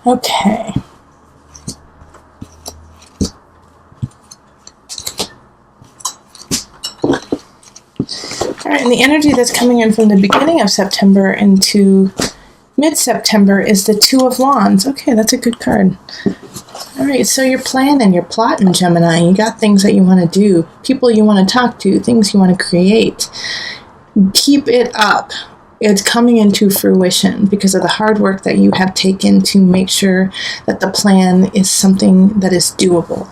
Okay. All right, and the energy that's coming in from the beginning of September into mid-September is the Two of Wands. Okay, that's a good card. All right, so you're planning, you're plotting, Gemini. You got things that you want to do, people you want to talk to, things you want to create. Keep it up. It's coming into fruition because of the hard work that you have taken to make sure that the plan is something that is doable,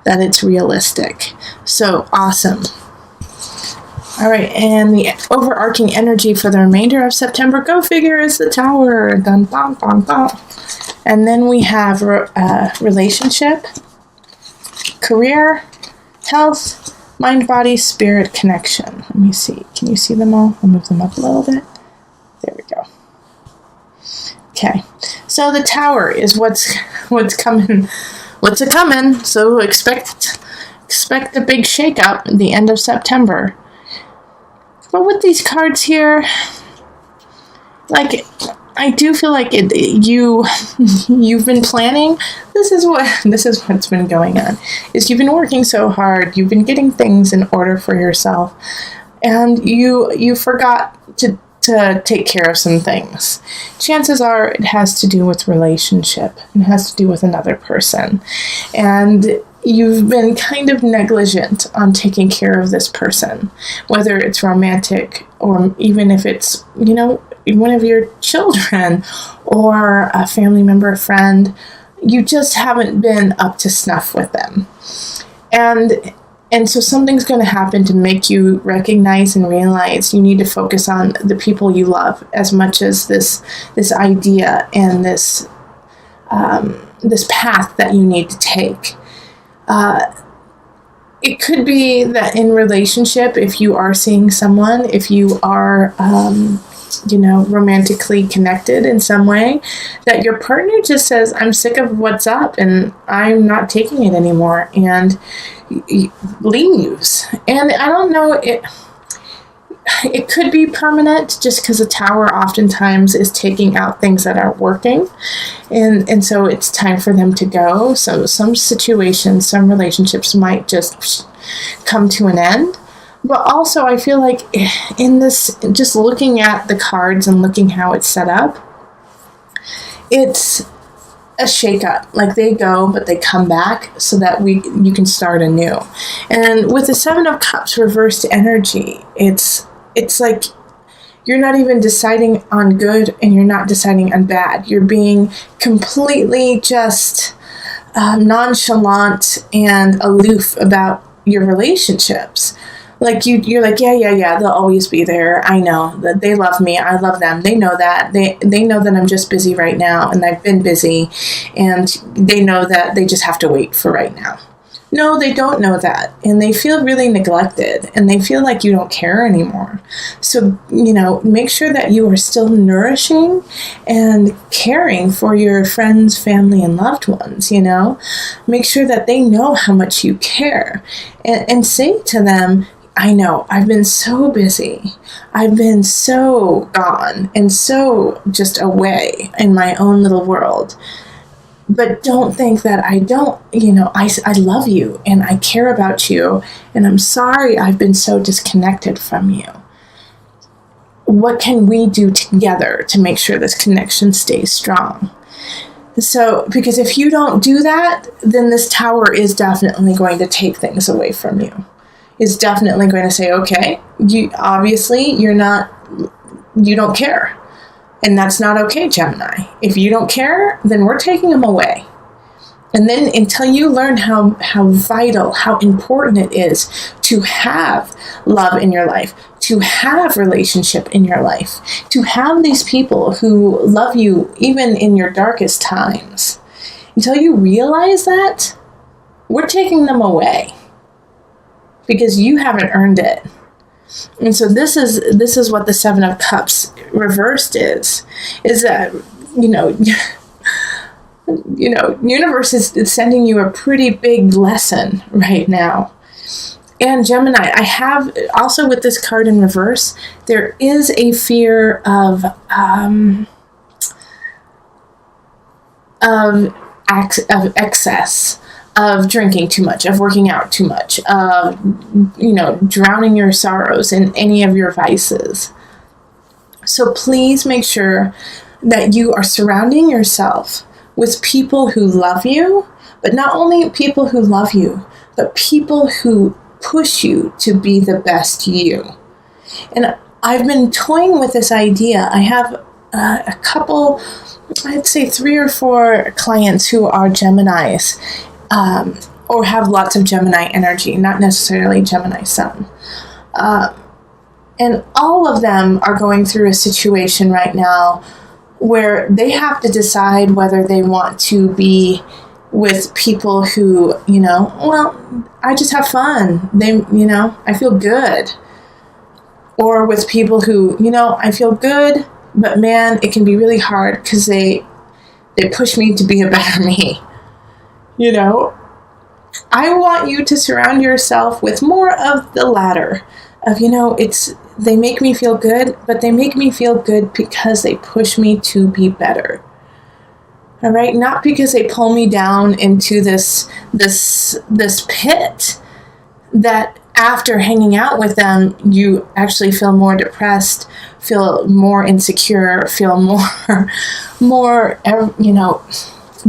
that it's realistic. So awesome. All right, and the overarching energy for the remainder of September, go figure, is the Tower. Dun, dun, dun, dun. And then we have relationship, career, health, mind, body, spirit, connection. Let me see. Can you see them all? I'll move them up a little bit. There we go. Okay, so the Tower is what's coming. What's a coming? So expect a big shakeup at the end of September. But with these cards here, like, I do feel like you've been planning. This is what's been going on. Is you've been working so hard. You've been getting things in order for yourself, and you forgot to take care of some things. Chances are it has to do with relationship. It has to do with another person, and you've been kind of negligent on taking care of this person, whether it's romantic or even if it's, one of your children or a family member, a friend. You just haven't been up to snuff with them. And so something's going to happen to make you recognize and realize you need to focus on the people you love as much as this idea and this path that you need to take. It could be that in relationship, if you are seeing someone, if you are, romantically connected in some way, that your partner just says, I'm sick of what's up and I'm not taking it anymore, and leaves. And I don't know, it could be permanent, just because the Tower oftentimes is taking out things that aren't working. And so it's time for them to go. So some situations, some relationships might just come to an end. But also I feel like in this, just looking at the cards and looking how it's set up, it's a shakeup. Like, they go, but they come back so that you can start anew. And with the Seven of Cups reversed energy, it's like you're not even deciding on good and you're not deciding on bad. You're being completely just nonchalant and aloof about your relationships. Like, you're like, yeah, they'll always be there. I know that they love me. I love them. They know that. They know that I'm just busy right now, and I've been busy, and they know that they just have to wait for right now. No, they don't know that, and they feel really neglected, and they feel like you don't care anymore. So, make sure that you are still nourishing and caring for your friends, family, and loved ones, Make sure that they know how much you care, and say to them, I know, I've been so busy. I've been so gone and so just away in my own little world. But don't think that I don't, I love you and I care about you, and I'm sorry I've been so disconnected from you. What can we do together to make sure this connection stays strong? So, because if you don't do that, then this Tower is definitely going to take things away from you. Is definitely going to say, okay, you don't care. And that's not okay, Gemini. If you don't care, then we're taking them away. And then until you learn how vital, how important it is to have love in your life, to have relationship in your life, to have these people who love you even in your darkest times, until you realize that, we're taking them away. Because you haven't earned it. And so this is what the Seven of Cups reversed is that, universe is sending you a pretty big lesson right now. And Gemini, I have also with this card in reverse, there is a fear of of excess, of drinking too much, of working out too much, of, drowning your sorrows in any of your vices. So please make sure that you are surrounding yourself with people who love you, but not only people who love you, but people who push you to be the best you. And I've been toying with this idea. I have a couple, I'd say 3 or 4 clients who are Geminis, or have lots of Gemini energy, not necessarily Gemini sun. And all of them are going through a situation right now where they have to decide whether they want to be with people who, I just have fun. I feel good. Or with people who, I feel good, but man, it can be really hard because they push me to be a better me. I want you to surround yourself with more of the latter of, they make me feel good, but they make me feel good because they push me to be better. All right, not because they pull me down into this pit that after hanging out with them, you actually feel more depressed, feel more insecure, feel more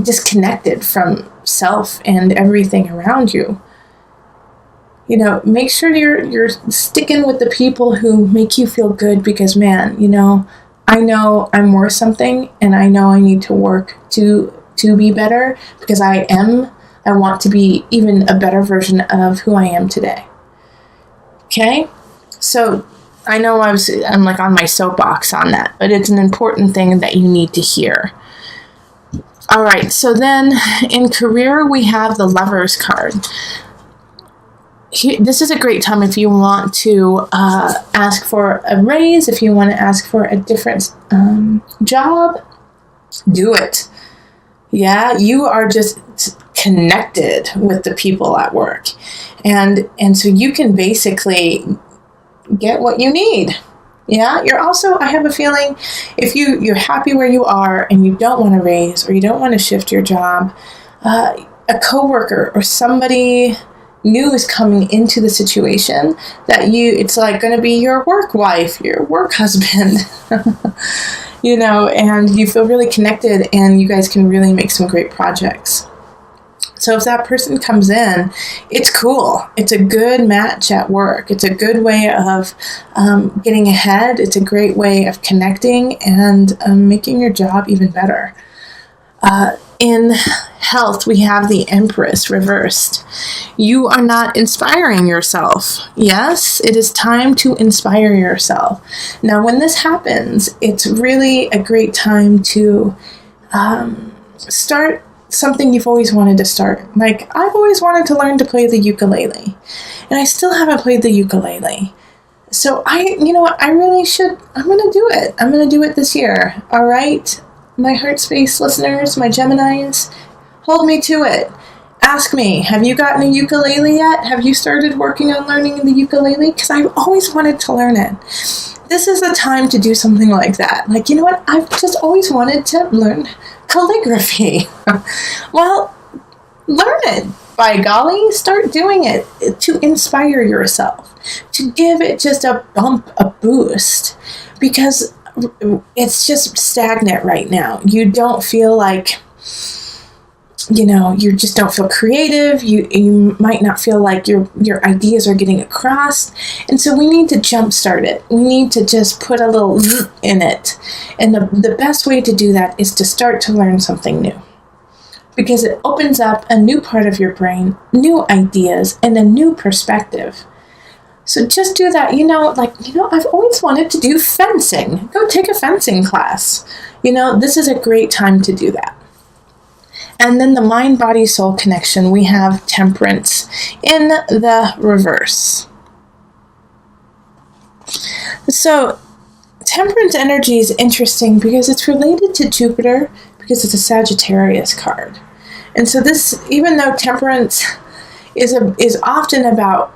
disconnected from self and everything around you. Make sure you're sticking with the people who make you feel good because, man, I know I'm worth something and I know I need to work to be better because I want to be even a better version of who I am today. Okay? So I know I'm like on my soapbox on that, but it's an important thing that you need to hear. All right, so then in career, we have the Lovers card. This is a great time if you want to ask for a raise, if you want to ask for a different job, do it. Yeah, you are just connected with the people at work. And so you can basically get what you need. Yeah, you're also, I have a feeling, if you're happy where you are and you don't want to raise or you don't want to shift your job, a coworker or somebody new is coming into the situation that it's like going to be your work wife, your work husband, and you feel really connected and you guys can really make some great projects. So if that person comes in, it's cool. It's a good match at work. It's a good way of getting ahead. It's a great way of connecting and making your job even better. In health, we have the Empress reversed. You are not inspiring yourself. Yes, it is time to inspire yourself. Now, when this happens, it's really a great time to start something you've always wanted to start. Like, I've always wanted to learn to play the ukulele, and I still haven't played the ukulele. So I really should. I'm going to do it. I'm going to do it this year. All right? My Heart Space listeners, my Geminis, hold me to it. Ask me, have you gotten a ukulele yet? Have you started working on learning the ukulele? Because I've always wanted to learn it. This is the time to do something like that. Like, you know what? I've just always wanted to learn calligraphy. Well, learn it. By golly, start doing it to inspire yourself, to give it just a bump, a boost, because it's just stagnant right now. You don't feel like, you just don't feel creative. You might not feel like your ideas are getting across. And so we need to jumpstart it. We need to just put a little in it. And the best way to do that is to start to learn something new. Because it opens up a new part of your brain, new ideas, and a new perspective. So just do that. I've always wanted to do fencing. Go take a fencing class. This is a great time to do that. And then the mind, body, soul connection, we have Temperance in the reverse. So Temperance energy is interesting because it's related to Jupiter, because it's a Sagittarius card. And so this, even though Temperance is often about,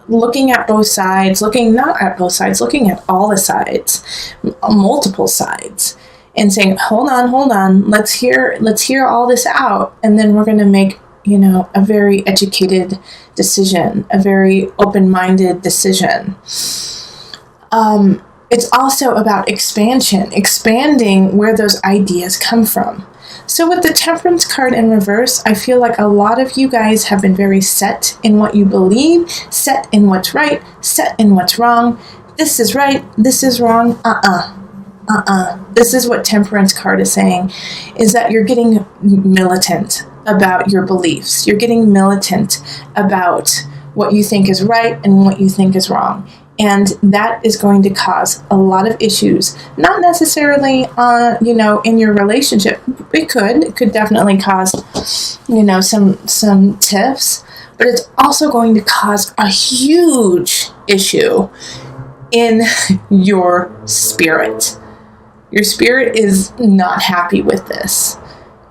looking at both sides, looking at all the sides, multiple sides. and saying, hold on, let's hear all this out, and then we're going to make, a very educated decision, a very open-minded decision. It's also about expanding where those ideas come from. So with the Temperance card in reverse, I feel like a lot of you guys have been very set in what you believe, set in what's right, set in what's wrong. This is right, this is wrong, This is what Temperance card is saying, is that you're getting militant about your beliefs. You're getting militant about what you think is right and what you think is wrong. And that is going to cause a lot of issues, not necessarily, in your relationship. It could definitely cause, some tiffs, but it's also going to cause a huge issue in your spirit. Your spirit is not happy with this.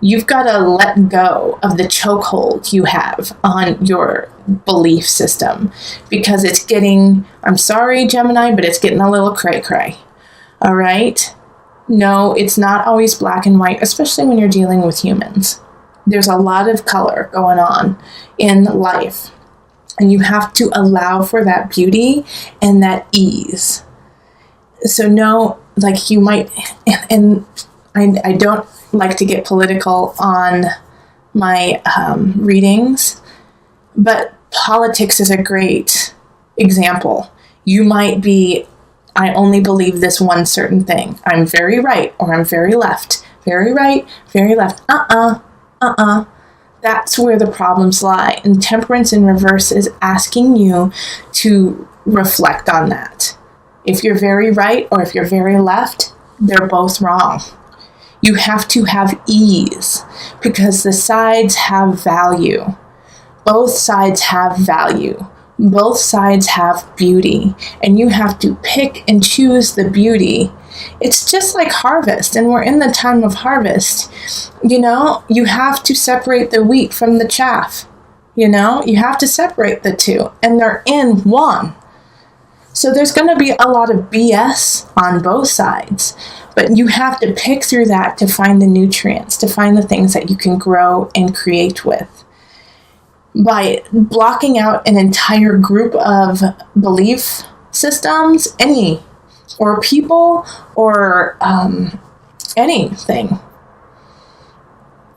You've got to let go of the chokehold you have on your belief system, because it's getting, I'm sorry, Gemini, but it's getting a little cray-cray. All right? No, it's not always black and white, especially when you're dealing with humans. There's a lot of color going on in life, and you have to allow for that beauty and that ease. So no, like you might, and I don't like to get political on my readings, but politics is a great example. You might be, I only believe this one certain thing. I'm very right or I'm very left. Very right, very left. That's where the problems lie. And Temperance in reverse is asking you to reflect on that. If you're very right or if you're very left, they're both wrong. You have to have ease, because the sides have value. Both sides have value. Both sides have beauty, and you have to pick and choose the beauty. It's just like harvest, and we're in the time of harvest. You have to separate the wheat from the chaff. You have to separate the two, and they're in one. So there's going to be a lot of BS on both sides, but you have to pick through that to find the nutrients, to find the things that you can grow and create with. By blocking out an entire group of belief systems, or people, or anything,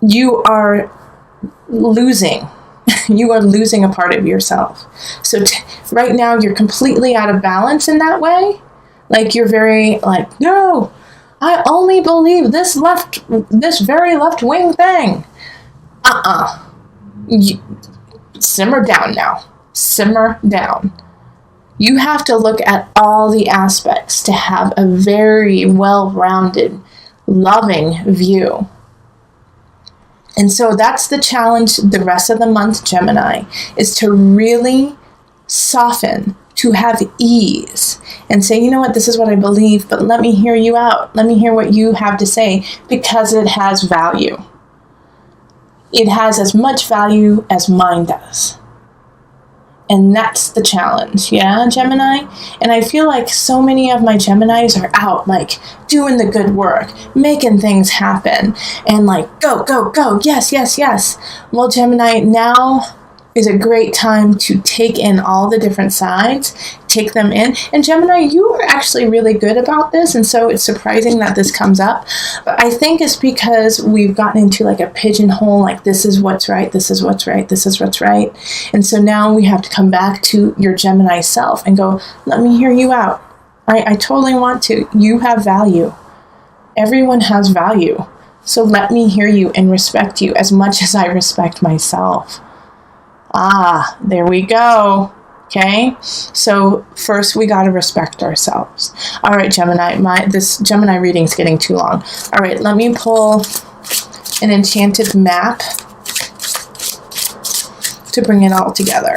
you are losing. You are losing a part of yourself. So right now you're completely out of balance in that way. Like you're very like, no, I only believe this very left-wing thing. Simmer down now. Simmer down. You have to look at all the aspects to have a very well-rounded, loving view. And so that's the challenge the rest of the month, Gemini, is to really soften, to have ease, and say, you know what, this is what I believe, but let me hear you out. Let me hear what you have to say, because it has value. It has as much value as mine does. And that's the challenge, yeah, Gemini? And I feel like so many of my Geminis are out, like, doing the good work, making things happen, and like, go, go, go, yes, yes, yes. Well, Gemini, now is a great time to take in all the different sides, take them in. And Gemini, you are actually really good about this, and so it's surprising that this comes up. But I think it's because we've gotten into like a pigeonhole, like this is what's right, this is what's right, this is what's right. And so now we have to come back to your Gemini self and go, let me hear you out. I totally want to. You have value. Everyone has value. So let me hear you and respect you as much as I respect myself. There we go. Okay, so first we got to respect ourselves. All right, Gemini, this Gemini reading is getting too long. All right, let me pull an enchanted map to bring it all together.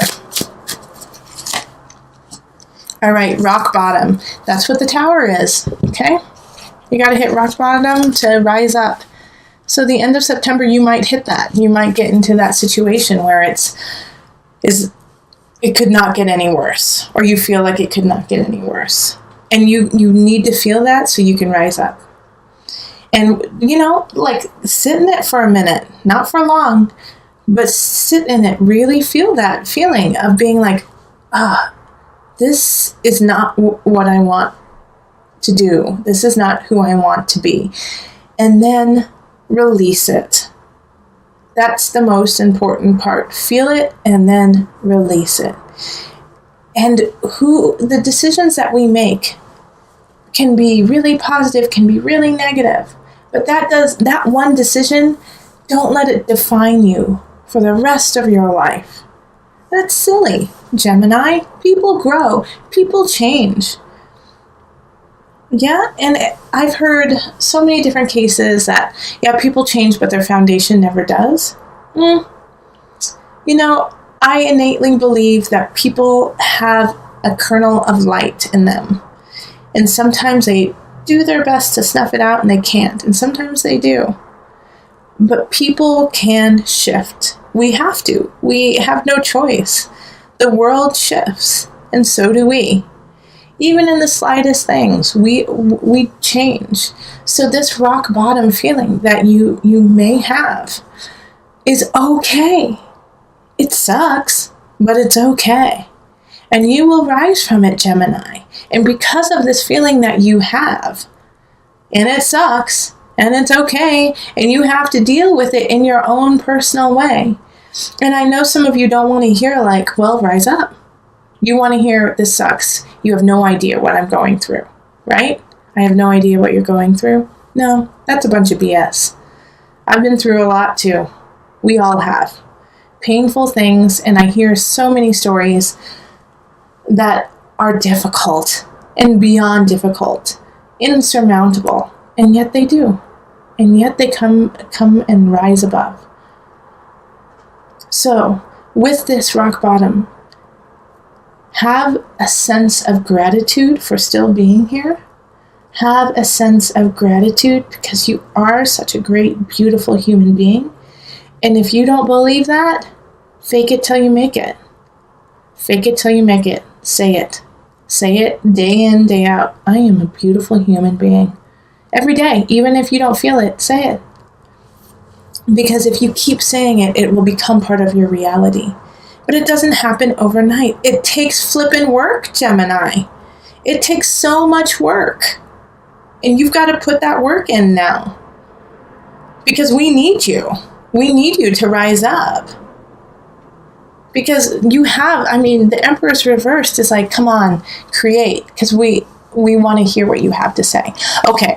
All right, rock bottom. That's what the tower is, okay? You got to hit rock bottom to rise up. So the end of September, you might hit that. You might get into that situation where it could not get any worse, or you feel like it could not get any worse. And you need to feel that so you can rise up. And, like sit in it for a minute, not for long, but sit in it. Really feel that feeling of being like, this is not what I want to do. This is not who I want to be. And then release it. That's the most important part. Feel it and then release it. And the decisions that we make can be really positive, can be really negative. But that one decision, don't let it define you for the rest of your life. That's silly, Gemini. People grow. People change. Yeah, and I've heard so many different cases that, people change, but their foundation never does. I innately believe that people have a kernel of light in them. And sometimes they do their best to snuff it out and they can't. And sometimes they do. But people can shift. We have to. We have no choice. The world shifts, and so do we. Even in the slightest things, we change. So this rock bottom feeling that you may have is okay. It sucks, but it's okay. And you will rise from it, Gemini. And because of this feeling that you have, and it sucks, and it's okay, and you have to deal with it in your own personal way. And I know some of you don't want to hear like, well, rise up. You want to hear, this sucks. You have no idea what I'm going through, right? I have no idea what you're going through. No, that's a bunch of BS. I've been through a lot too. We all have. Painful things, and I hear so many stories that are difficult and beyond difficult, insurmountable, and yet they do. And yet they come and rise above. So, with this rock bottom, have a sense of gratitude for still being here. Have a sense of gratitude because you are such a great, beautiful human being. And if you don't believe that, fake it till you make it. Fake it till you make it. Say it. Say it day in, day out. I am a beautiful human being. Every day, even if you don't feel it, say it. Because if you keep saying it, it will become part of your reality. But it doesn't happen overnight. It takes flippin' work, Gemini. It takes so much work. And you've got to put that work in now. Because we need you. We need you to rise up. Because you have, the Emperor's reversed is like, come on, create. Because we want to hear what you have to say. Okay.